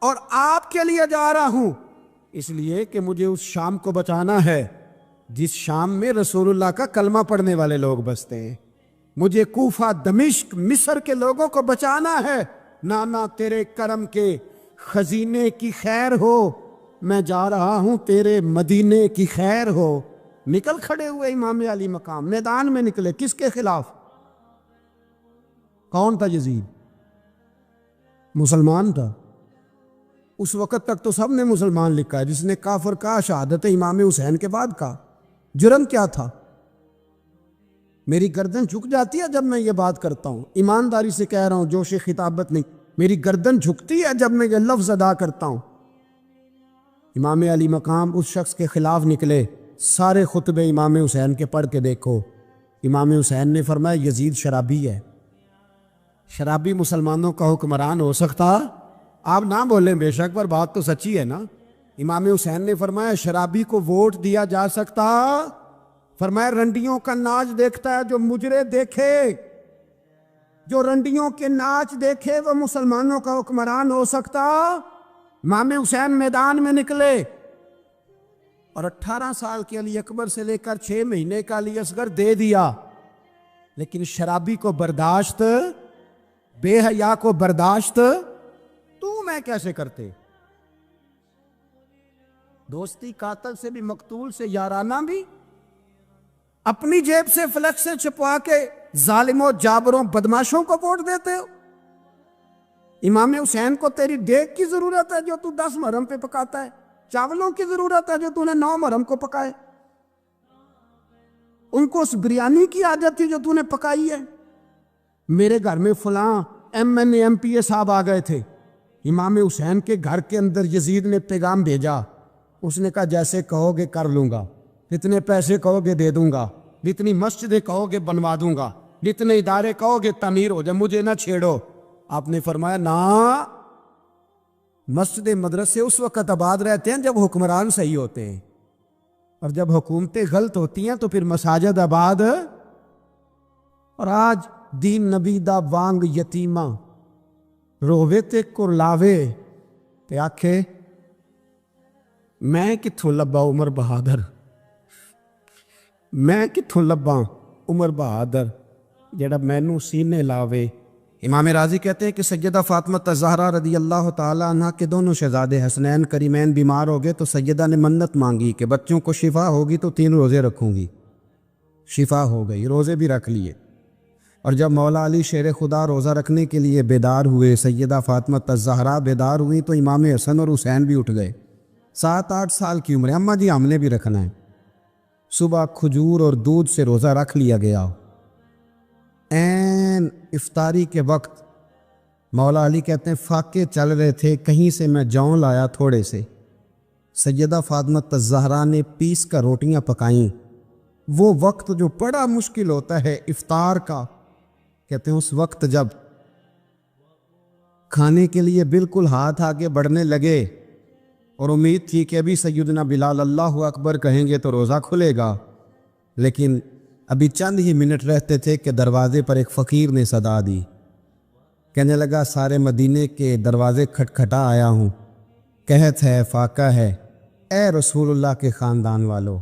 اور آپ کے لیے جا رہا ہوں, اس لیے کہ مجھے اس شام کو بچانا ہے جس شام میں رسول اللہ کا کلمہ پڑھنے والے لوگ بستے ہیں. مجھے کوفہ, دمشق, مصر کے لوگوں کو بچانا ہے. نانا تیرے کرم کے خزینے کی خیر ہو, میں جا رہا ہوں تیرے مدینے کی خیر ہو. نکل کھڑے ہوئے امام علی مقام, میدان میں نکلے. کس کے خلاف؟ کون تھا یزید؟ مسلمان تھا. اس وقت تک تو سب نے مسلمان لکھا ہے, جس نے کافر کہا شہادت امام حسین کے بعد کا. جرم کیا تھا؟ میری گردن جھک جاتی ہے جب میں یہ بات کرتا ہوں, ایمانداری سے کہہ رہا ہوں, جوش خطابت نہیں, میری گردن جھکتی ہے جب میں یہ لفظ ادا کرتا ہوں. امام علی مقام اس شخص کے خلاف نکلے. سارے خطبے امام حسین کے پڑھ کے دیکھو. امام حسین نے فرمایا یزید شرابی ہے. شرابی مسلمانوں کا حکمران ہو سکتا؟ آپ نہ بولیں بے شک, پر بات تو سچی ہے نا. امام حسین نے فرمایا شرابی کو ووٹ دیا جا سکتا؟ فرمایا رنڈیوں کا ناچ دیکھتا ہے جو مجرے دیکھے, جو رنڈیوں کے ناچ دیکھے وہ مسلمانوں کا حکمران ہو سکتا؟ امام حسین میدان میں نکلے اور 18 سال کے علی اکبر سے لے کر 6 مہینے کا علی اصغر دے دیا. لیکن شرابی کو برداشت, بے حیا کو برداشت تو میں کیسے کرتے؟ دوستی قاتل سے بھی, مقتول سے یارانہ بھی. اپنی جیب سے فلیکسیں چھپوا کے ظالموں, جابروں, بدماشوں کو ووٹ دیتے ہو. امام حسین کو تیری دیگ کی ضرورت ہے جو تو 10 محرم پہ پکاتا ہے, چاولوں کی ضرورت ہے جو تو نے 9 محرم کو پکائے. ان کو اس بریانی کی عادت تھی جو تو نے پکائی ہے. میرے گھر میں فلاں MNA MPA صاحب آ گئے تھے, امام حسین کے گھر کے اندر یزید نے پیغام بھیجا. اس نے کہا جیسے کہو گے کر لوں گا, جتنے پیسے کہو گے دے دوں گا, جتنی مسجدیں کہو گے بنوا دوں گا, جتنے ادارے کہو گے تعمیر ہو جائے, مجھے نہ چھیڑو. آپ نے فرمایا نا, مسجد مدرسے اس وقت آباد رہتے ہیں جب حکمران صحیح ہوتے ہیں, اور جب حکومتیں غلط ہوتی ہیں تو پھر مساجد آباد. اور آج دین نبی دا وانگ یتیمہ رووے تے کرلاوے تے آکھے میں کتھوں لبا عمر بہادر, میں کتھوں لبا عمر بہادر جڑا مینوں سینے لاوے. امام راضی کہتے ہیں کہ سیدہ فاطمہ الزہرا رضی اللہ تعالیٰ عنہ کے دونوں شہزادے حسنین کریمین بیمار ہو گئے تو سیدہ نے منت مانگی کہ بچوں کو شفا ہوگی تو 3 روزے رکھوں گی. شفا ہو گئی, روزے بھی رکھ لیے. اور جب مولا علی شیر خدا روزہ رکھنے کے لیے بیدار ہوئے, سیدہ فاطمہ الزہرا بیدار ہوئی تو امام حسن اور حسین بھی اٹھ گئے. 7-8 سال کی عمر ہے, اماں جی ہم نے بھی رکھنا ہے. صبح کھجور اور دودھ سے روزہ رکھ لیا گیا. این افطاری کے وقت مولا علی کہتے ہیں فاقے چل رہے تھے, کہیں سے میں جون لایا تھوڑے سے. سیدہ فاطمہ الزہرا نے پیس کر روٹیاں پکائیں. وہ وقت جو بڑا مشکل ہوتا ہے افطار کا, کہتے ہیں اس وقت جب کھانے کے لیے بالکل ہاتھ آگے بڑھنے لگے اور امید تھی کہ ابھی سیدنا بلال اللہ اکبر کہیں گے تو روزہ کھلے گا, لیکن ابھی چند ہی منٹ رہتے تھے کہ دروازے پر ایک فقیر نے صدا دی. کہنے لگا سارے مدینے کے دروازے کھٹکھٹا آیا ہوں, قحط ہے, فاقہ ہے, اے رسول اللہ کے خاندان والو,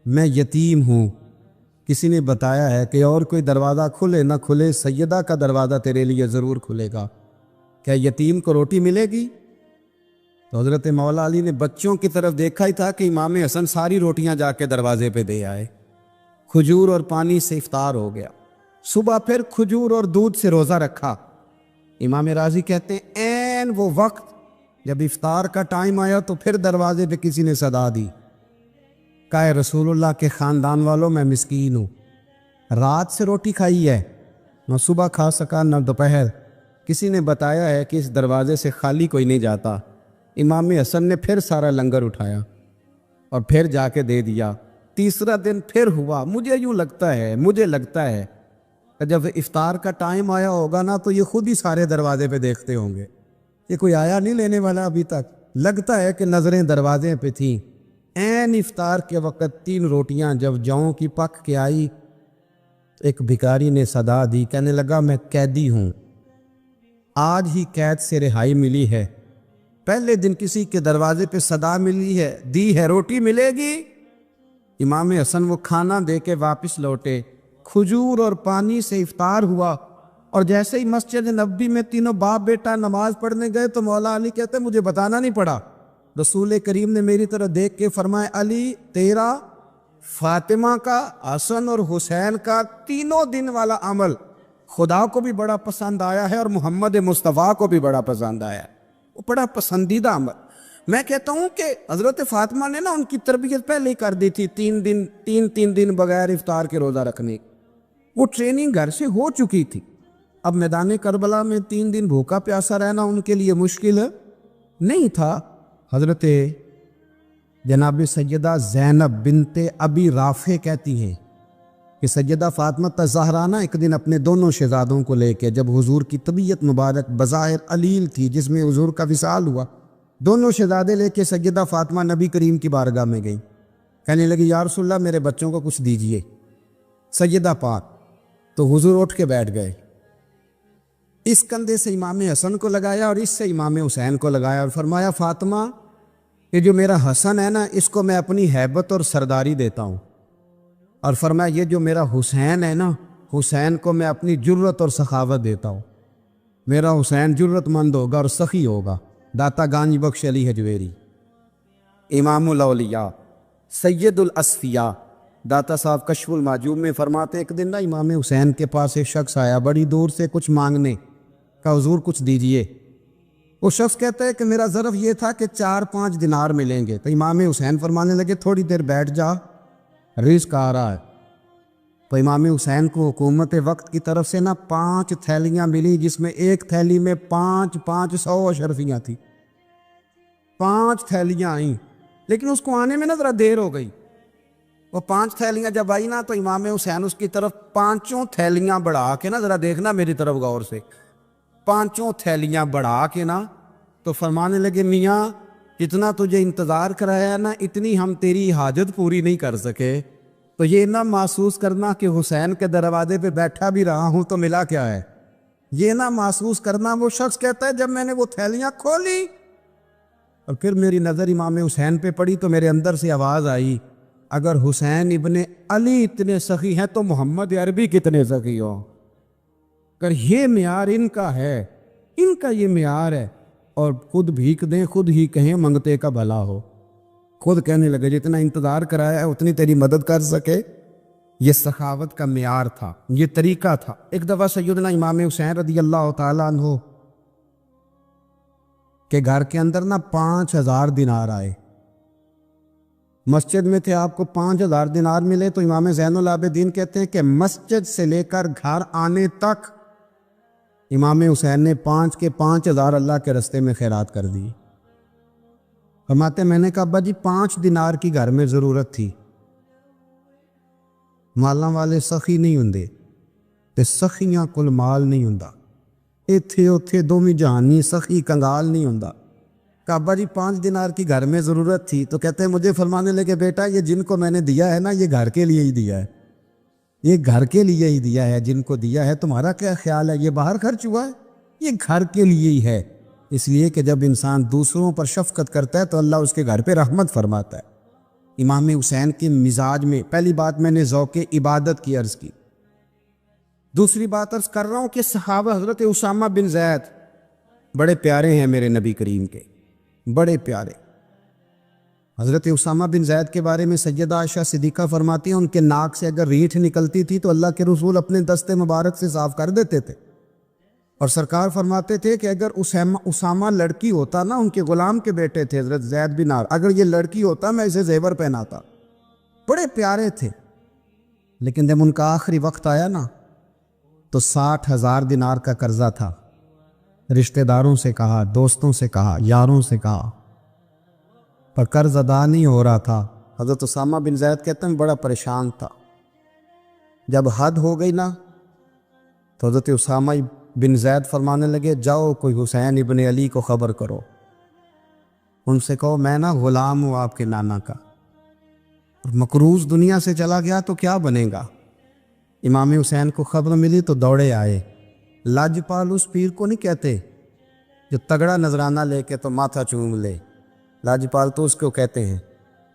میں یتیم ہوں. کسی نے بتایا ہے کہ اور کوئی دروازہ کھلے نہ کھلے, سیدہ کا دروازہ تیرے لیے ضرور کھلے گا. کیا یتیم کو روٹی ملے گی؟ تو حضرت مولا علی نے بچوں کی طرف دیکھا ہی تھا کہ امام حسن ساری روٹیاں جا کے دروازے پہ دے آئے. کھجور اور پانی سے افطار ہو گیا. صبح پھر کھجور اور دودھ سے روزہ رکھا. امام راضی کہتے ہیں این وہ وقت جب افطار کا ٹائم آیا تو پھر دروازے پہ کسی نے صدا دی، کہا رسول اللہ کے خاندان والوں میں مسکین ہوں، رات سے روٹی کھائی ہے، نہ صبح کھا سکا نہ دوپہر، کسی نے بتایا ہے کہ اس دروازے سے خالی کوئی نہیں جاتا۔ امام حسن نے پھر سارا لنگر اٹھایا اور پھر جا کے دے دیا۔ تیسرا دن پھر ہوا، مجھے لگتا ہے کہ جب افطار کا ٹائم آیا ہوگا نا تو یہ خود ہی سارے دروازے پہ دیکھتے ہوں گے، یہ کوئی آیا نہیں لینے والا ابھی تک۔ لگتا ہے کہ نظریں دروازے پہ تھیں۔ عین افطار کے وقت 3 روٹیاں جب جاؤں کی پک کے آئی، ایک بھکاری نے صدا دی، کہنے لگا میں قیدی ہوں، آج ہی قید سے رہائی ملی ہے، پہلے دن کسی کے دروازے پہ صدا ملی ہے، دی ہے روٹی ملے گی۔ امام حسن وہ کھانا دے کے واپس لوٹے، کھجور اور پانی سے افطار ہوا، اور جیسے ہی مسجد نبوی میں تینوں باپ بیٹا نماز پڑھنے گئے تو مولا علی کہتے مجھے بتانا نہیں پڑا، رسول کریم نے میری طرف دیکھ کے فرمایا علی تیرا، فاطمہ کا، حسن اور حسین کا 3 دن والا عمل خدا کو بھی بڑا پسند آیا ہے اور محمد مصطفیٰ کو بھی بڑا پسند آیا ہے، وہ بڑا پسندیدہ عمل۔ میں کہتا ہوں کہ حضرت فاطمہ نے نا ان کی تربیت پہلے ہی کر دی تھی، 3 دن بغیر افطار کے روزہ رکھنے، وہ ٹریننگ گھر سے ہو چکی تھی۔ اب میدان کربلا میں 3 دن بھوکا پیاسا رہنا ان کے لیے مشکل نہیں تھا۔ حضرت جناب سیدہ زینب بنت ابی رافع کہتی ہیں کہ سیدہ فاطمہ الزہرا نا ایک دن اپنے دونوں شہزادوں کو لے کے، جب حضور کی طبیعت مبارک بظاہر علیل تھی جس میں حضور کا وصال ہوا، دونوں شہزادے لے کے سیدہ فاطمہ نبی کریم کی بارگاہ میں گئی، کہنے لگی یا رسول اللہ میرے بچوں کو کچھ دیجئے۔ سیدہ پاک تو حضور اٹھ کے بیٹھ گئے، اس کندھے سے امام حسن کو لگایا اور اس سے امام حسین کو لگایا اور فرمایا فاطمہ یہ جو میرا حسن ہے نا اس کو میں اپنی ہیبت اور سرداری دیتا ہوں، اور فرمایا یہ جو میرا حسین ہے نا حسین کو میں اپنی جرت اور سخاوت دیتا ہوں، میرا حسین جرت مند ہوگا اور سخی ہوگا۔ داتا گانج بخش علی حجویری، امام الاولیاء، سید الاصفیاء، داتا صاحب کشف المعجوب میں فرماتے ایک دن نا امام حسین کے پاس ایک شخص آیا بڑی دور سے کچھ مانگنے، کہا حضور کچھ دیجئے۔ وہ شخص کہتا ہے کہ میرا ظرف یہ تھا کہ 4-5 دینار ملیں گے، تو امام حسین فرمانے لگے تھوڑی دیر بیٹھ جا، رزق آ رہا ہے۔ تو امام حسین کو حکومت وقت کی طرف سے نا 5 تھیلیاں ملی، جس میں ایک تھیلی میں 500 اشرفیاں تھی، 5 تھیلیاں آئیں، لیکن اس کو آنے میں نا ذرا دیر ہو گئی۔ وہ 5 تھیلیاں جب آئی نا تو امام حسین اس کی طرف 5 تھیلیاں بڑھا کے نا، ذرا دیکھنا میری طرف غور سے، 5 تھیلیاں بڑھا کے نا تو فرمانے لگے میاں جتنا تجھے انتظار کرایا نا اتنی ہم تیری حاجت پوری نہیں کر سکے، تو یہ نہ محسوس کرنا کہ حسین کے دروازے پہ بیٹھا بھی رہا ہوں تو ملا کیا ہے، یہ نہ محسوس کرنا۔ وہ شخص کہتا ہے جب میں نے وہ تھیلیاں کھولی اور پھر میری نظر امام حسین پہ پڑی تو میرے اندر سے آواز آئی اگر حسین ابن علی اتنے سخی ہیں تو محمد عربی کتنے سخی ہو، اگر یہ معیار ان کا ہے، ان کا یہ معیار ہے، اور خود بھیک دیں خود ہی کہیں منگتے کا بھلا ہو، خود کہنے لگے جتنا انتظار کرایا ہے اتنی تیری مدد کر سکے۔ یہ سخاوت کا معیار تھا، یہ طریقہ تھا۔ ایک دفعہ سیدنا امام حسین رضی اللہ تعالیٰ عنہ کے گھر کے اندر نا 5000 دینار آئے، مسجد میں تھے، آپ کو 5000 دینار ملے تو امام زین العابدین کہتے ہیں کہ مسجد سے لے کر گھر آنے تک امام حسین نے 5 کے 5000 اللہ کے رستے میں خیرات کر دی۔ فرماتے میں نے کہا ابا جی 5 دینار کی گھر میں ضرورت تھی، مالاں والے سخی نہیں ہوندے تے سخیاں کل مال نہیں ہوندا، ایتھے اوتھے دومی جہانی سخی کنگال نہیں ہوندا۔ کہا ابا جی 5 دینار کی گھر میں ضرورت تھی، تو کہتے ہیں مجھے فرمانے لگے بیٹا یہ جن کو میں نے دیا ہے نا یہ گھر کے لیے ہی دیا ہے، یہ گھر کے لیے ہی دیا ہے، جن کو دیا ہے تمہارا کیا خیال ہے، یہ باہر خرچ ہوا ہے، یہ گھر کے لیے ہی ہے۔ اس لیے کہ جب انسان دوسروں پر شفقت کرتا ہے تو اللہ اس کے گھر پہ رحمت فرماتا ہے۔ امام حسین کے مزاج میں پہلی بات میں نے ذوق عبادت کی عرض کی، دوسری بات عرض کر رہا ہوں کہ صحابہ حضرت اسامہ بن زید بڑے پیارے ہیں میرے نبی کریم کے، بڑے پیارے۔ حضرت اسامہ بن زید کے بارے میں سیدہ عائشہ صدیقہ فرماتی ہیں ان کے ناک سے اگر ریٹھ نکلتی تھی تو اللہ کے رسول اپنے دست مبارک سے صاف کر دیتے تھے، اور سرکار فرماتے تھے کہ اگر اسامہ لڑکی ہوتا نا، ان کے غلام کے بیٹے تھے حضرت زید بن عامر، اگر یہ لڑکی ہوتا میں اسے زیور پہناتا. بڑے پیارے تھے. لیکن جب ان کا آخری وقت آیا نا تو 60,000 دینار کا قرضہ تھا. رشتہ داروں سے کہا، دوستوں سے کہا، یاروں سے کہا، پر قرض ادا نہیں ہو رہا تھا. حضرت اسامہ بن زید کہتے ہیں بڑا پریشان تھا. جب حد ہو گئی نا تو حضرت اسامہ بن زید فرمانے لگے جاؤ کوئی حسین ابن علی کو خبر کرو، ان سے کہو میں نا غلام ہوں آپ کے نانا کا، اور مقروض دنیا سے چلا گیا تو کیا بنے گا. امام حسین کو خبر ملی تو دوڑے آئے. لاجپال اس پیر کو نہیں کہتے جو تگڑا نذرانہ لے کے تو ماتھا چوم لے، لاجپال تو اس کو کہتے ہیں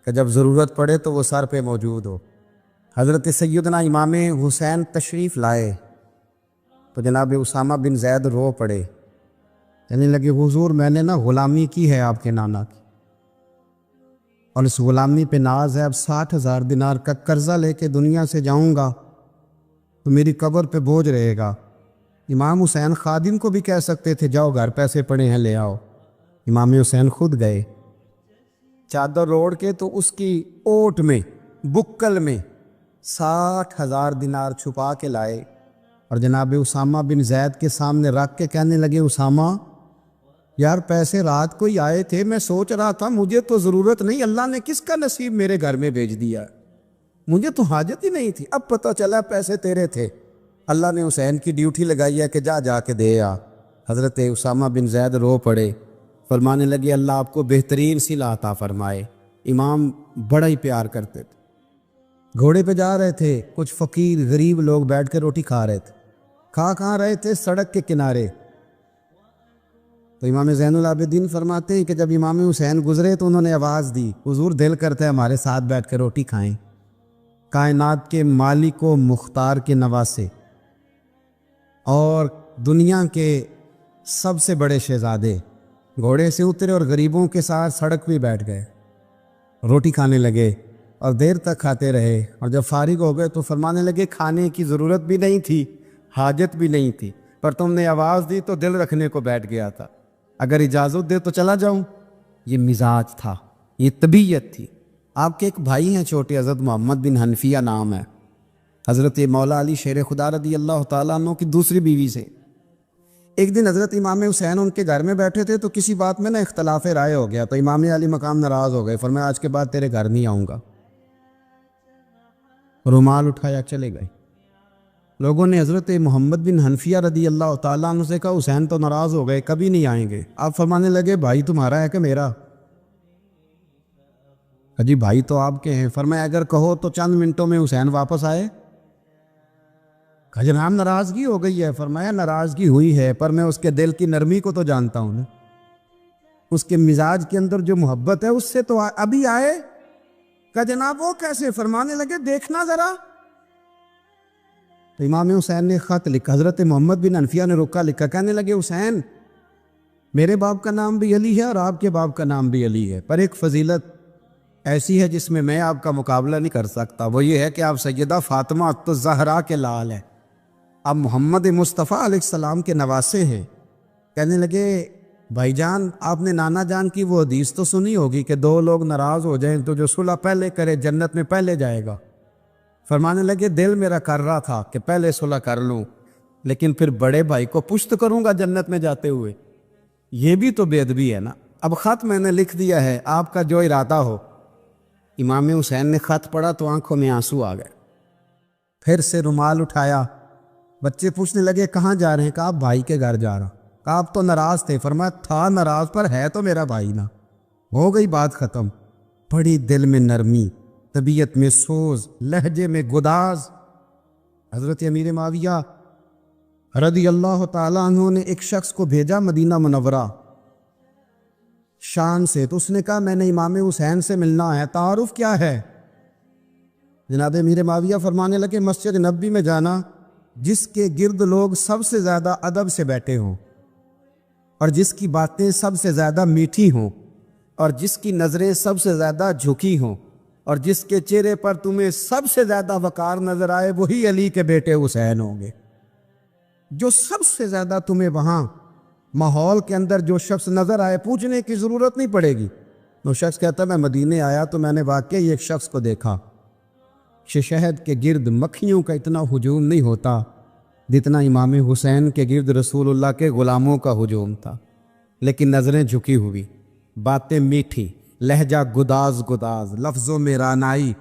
کہ جب ضرورت پڑے تو وہ سر پہ موجود ہو. حضرت سیدنا امام حسین تشریف لائے تو جناب اسامہ بن زید رو پڑے، کہنے لگے حضور میں نے نا غلامی کی ہے آپ کے نانا کی، اور اس غلامی پہ ناز ہے. اب 60,000 دینار کا قرضہ لے کے دنیا سے جاؤں گا تو میری قبر پہ بوجھ رہے گا. امام حسین خادم کو بھی کہہ سکتے تھے جاؤ گھر پیسے پڑے ہیں لے آؤ. امام حسین خود گئے، چادر اوڑھ کے تو اس کی اوٹ میں بکل میں 60,000 دینار چھپا کے لائے اور جناب اسامہ بن زید کے سامنے رکھ کے کہنے لگے اسامہ یار پیسے رات کو ہی آئے تھے، میں سوچ رہا تھا مجھے تو ضرورت نہیں، اللہ نے کس کا نصیب میرے گھر میں بھیج دیا، مجھے تو حاجت ہی نہیں تھی، اب پتہ چلا پیسے تیرے تھے، اللہ نے حسین کی ڈیوٹی لگائی ہے کہ جا کے دے آ. حضرت اسامہ بن زید رو پڑے، فرمانے لگے اللہ آپ کو بہترین صلہ عطا فرمائے. امام بڑا ہی پیار کرتے تھے. گھوڑے پہ جا رہے تھے، کچھ فقیر غریب لوگ بیٹھ کے روٹی کھا رہے تھے. کہاں رہے تھے؟ سڑک کے کنارے. تو امام زین العابدین فرماتے ہیں کہ جب امام حسین گزرے تو انہوں نے آواز دی حضور دل کرتا ہے ہمارے ساتھ بیٹھ کے روٹی کھائیں. کائنات کے مالک و مختار کے نواسے اور دنیا کے سب سے بڑے شہزادے گھوڑے سے اترے اور غریبوں کے ساتھ سڑک پہ بیٹھ گئے، روٹی کھانے لگے اور دیر تک کھاتے رہے. اور جب فارغ ہو گئے تو فرمانے لگے کھانے کی ضرورت بھی نہیں تھی، حاجت بھی نہیں تھی، پر تم نے آواز دی تو دل رکھنے کو بیٹھ گیا تھا، اگر اجازت دے تو چلا جاؤں. یہ مزاج تھا، یہ طبیعت تھی. آپ کے ایک بھائی ہیں چھوٹے، حضرت محمد بن حنفیہ نام ہے، حضرت مولا علی شیر خدا رضی اللہ تعالیٰ عنہ کی دوسری بیوی سے. ایک دن حضرت امام حسین ان کے گھر میں بیٹھے تھے تو کسی بات میں نا اختلاف رائے ہو گیا، تو امام علی مقام ناراض ہو گئے، فرمایا آج کے بعد تیرے گھر نہیں آؤں گا. رومال اٹھایا چلے گئے. لوگوں نے حضرت محمد بن حنفیہ رضی اللہ تعالیٰ عنہ سے کہا حسین تو ناراض ہو گئے، کبھی نہیں آئیں گے. آپ فرمانے لگے بھائی تمہارا ہے کہ میرا؟ جی بھائی تو آپ کے ہیں. فرمایا اگر کہو تو چند منٹوں میں حسین واپس آئے. جناب ناراضگی ہو گئی ہے. فرمایا ناراضگی ہوئی ہے پر میں اس کے دل کی نرمی کو تو جانتا ہوں نا، اس کے مزاج کے اندر جو محبت ہے اس سے تو ابھی آئے. کہ جناب وہ کیسے؟ فرمانے لگے دیکھنا ذرا. تو امام حسین نے خط لکھا، حضرت محمد بن حنفیہ نے رکا لکھا، کہنے لگے حسین میرے باپ کا نام بھی علی ہے اور آپ کے باپ کا نام بھی علی ہے، پر ایک فضیلت ایسی ہے جس میں آپ کا مقابلہ نہیں کر سکتا، وہ یہ ہے کہ آپ سیدہ فاطمہ الزہرا کے لال ہیں، آپ محمد مصطفیٰ علیہ السلام کے نواسے ہیں. کہنے لگے بھائی جان آپ نے نانا جان کی وہ حدیث تو سنی ہوگی کہ دو لوگ ناراض ہو جائیں تو جو صلح پہلے کرے جنت میں پہلے جائے گا. فرمانے لگے دل میرا کر رہا تھا کہ پہلے صلح کر لوں، لیکن پھر بڑے بھائی کو پشت کروں گا جنت میں جاتے ہوئے، یہ بھی تو بے ادبی ہے نا. اب خط میں نے لکھ دیا ہے، آپ کا جو ارادہ ہو. امام حسین نے خط پڑھا تو آنکھوں میں آنسو آ گئے. پھر سے رومال اٹھایا. بچے پوچھنے لگے کہاں جا رہے ہیں؟ کہا بھائی کے گھر جا رہا. کہا آپ تو ناراض تھے. فرمایا تھا ناراض پر ہے تو میرا بھائی نا. ہو گئی بات ختم. بڑی دل میں نرمی، طبیعت میں سوز، لہجے میں گداز. حضرت امیر معاویہ رضی اللہ تعالیٰ عنہ نے ایک شخص کو بھیجا مدینہ منورہ شان سے، تو اس نے کہا میں نے امام حسین سے ملنا ہے، تعارف کیا ہے؟ جناب امیر معاویہ فرمانے لگے مسجد نبوی میں جانا جس کے گرد لوگ سب سے زیادہ ادب سے بیٹھے ہوں اور جس کی باتیں سب سے زیادہ میٹھی ہوں اور جس کی نظریں سب سے زیادہ جھکی ہوں اور جس کے چہرے پر تمہیں سب سے زیادہ وقار نظر آئے، وہی علی کے بیٹے حسین ہوں گے. جو سب سے زیادہ تمہیں وہاں ماحول کے اندر جو شخص نظر آئے پوچھنے کی ضرورت نہیں پڑے گی. وہ شخص کہتا میں مدینے آیا تو میں نے واقعی ایک شخص کو دیکھا شہد کے گرد مکھیوں کا اتنا ہجوم نہیں ہوتا جتنا امام حسین کے گرد رسول اللہ کے غلاموں کا ہجوم تھا، لیکن نظریں جھکی ہوئی، باتیں میٹھی، لہجہ گداز گداز، لفظوں میں رانائی،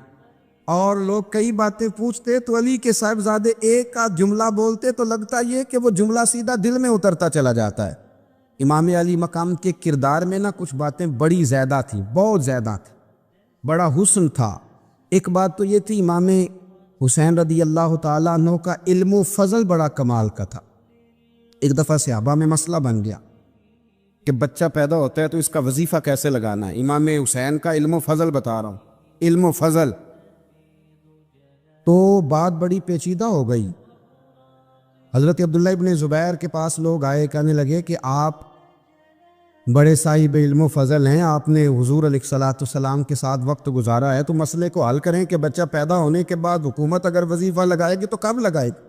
اور لوگ کئی باتیں پوچھتے تو علی کے صاحبزادے ایک آدھ جملہ بولتے تو لگتا یہ کہ وہ جملہ سیدھا دل میں اترتا چلا جاتا ہے. امام علی مقام کے کردار میں نا کچھ باتیں بڑی زیادہ تھیں، بہت زیادہ تھیں، بڑا حسن تھا. ایک بات تو یہ تھی امام حسین رضی اللہ تعالیٰ عنہ کا علم و فضل بڑا کمال کا تھا. ایک دفعہ صحابہ میں مسئلہ بن گیا کہ بچہ پیدا ہوتا ہے تو اس کا وظیفہ کیسے لگانا ہے. امام حسین کا علم و فضل بتا رہا ہوں، علم و فضل. تو بات بڑی پیچیدہ ہو گئی. حضرت عبداللہ ابن زبیر کے پاس لوگ آئے، کہنے لگے کہ آپ بڑے صاحب علم و فضل ہیں، آپ نے حضور علیہ الصلوۃ والسلام کے ساتھ وقت گزارا ہے، تو مسئلے کو حل کریں کہ بچہ پیدا ہونے کے بعد حکومت اگر وظیفہ لگائے گی تو کب لگائے گی.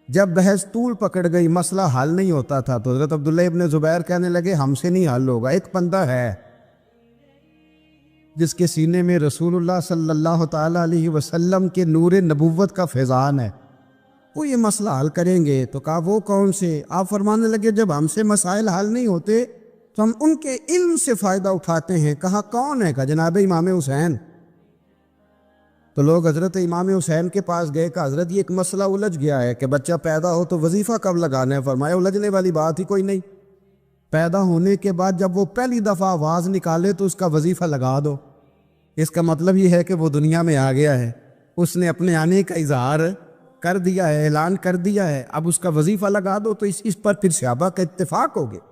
جب بحث طول پکڑ گئی، مسئلہ حل نہیں ہوتا تھا، تو حضرت عبداللہ ابن زبیر کہنے لگے ہم سے نہیں حل ہوگا. ایک بندہ ہے جس کے سینے میں رسول اللہ صلی اللہ تعالیٰ علیہ وسلم کے نور نبوت کا فیضان ہے، وہ یہ مسئلہ حل کریں گے. تو کہا وہ کون سے؟ آپ فرمانے لگے جب ہم سے مسائل حل نہیں ہوتے تو ہم ان کے علم سے فائدہ اٹھاتے ہیں. کہا کون ہے؟ کہا جناب امام حسین. تو لوگ حضرت امام حسین کے پاس گئے، کہ حضرت یہ ایک مسئلہ الجھ گیا ہے کہ بچہ پیدا ہو تو وظیفہ کب لگانا ہے. فرمایا الجھنے والی بات ہی کوئی نہیں، پیدا ہونے کے بعد جب وہ پہلی دفعہ آواز نکالے تو اس کا وظیفہ لگا دو. اس کا مطلب یہ ہے کہ وہ دنیا میں آ گیا ہے، اس نے اپنے آنے کا اظہار کر دیا ہے، اعلان کر دیا ہے، اب اس کا وظیفہ لگا دو. تو اس پر پھر صحابہ کا اتفاق ہو گیا.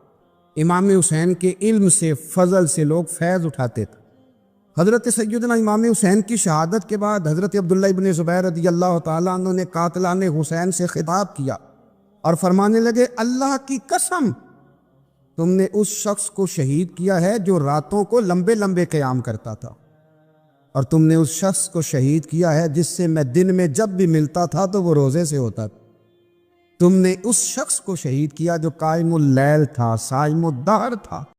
امام حسین کے علم سے، فضل سے لوگ فیض اٹھاتے تھے. حضرت سیدنا امام حسین کی شہادت کے بعد حضرت عبداللہ ابن زبیر رضی اللہ تعالیٰ عنہ نے قاتلان حسین سے خطاب کیا اور فرمانے لگے اللہ کی قسم تم نے اس شخص کو شہید کیا ہے جو راتوں کو لمبے لمبے قیام کرتا تھا، اور تم نے اس شخص کو شہید کیا ہے جس سے میں دن میں جب بھی ملتا تھا تو وہ روزے سے ہوتا تھا. تم نے اس شخص کو شہید کیا جو قائم اللیل تھا، صائم الدہر تھا.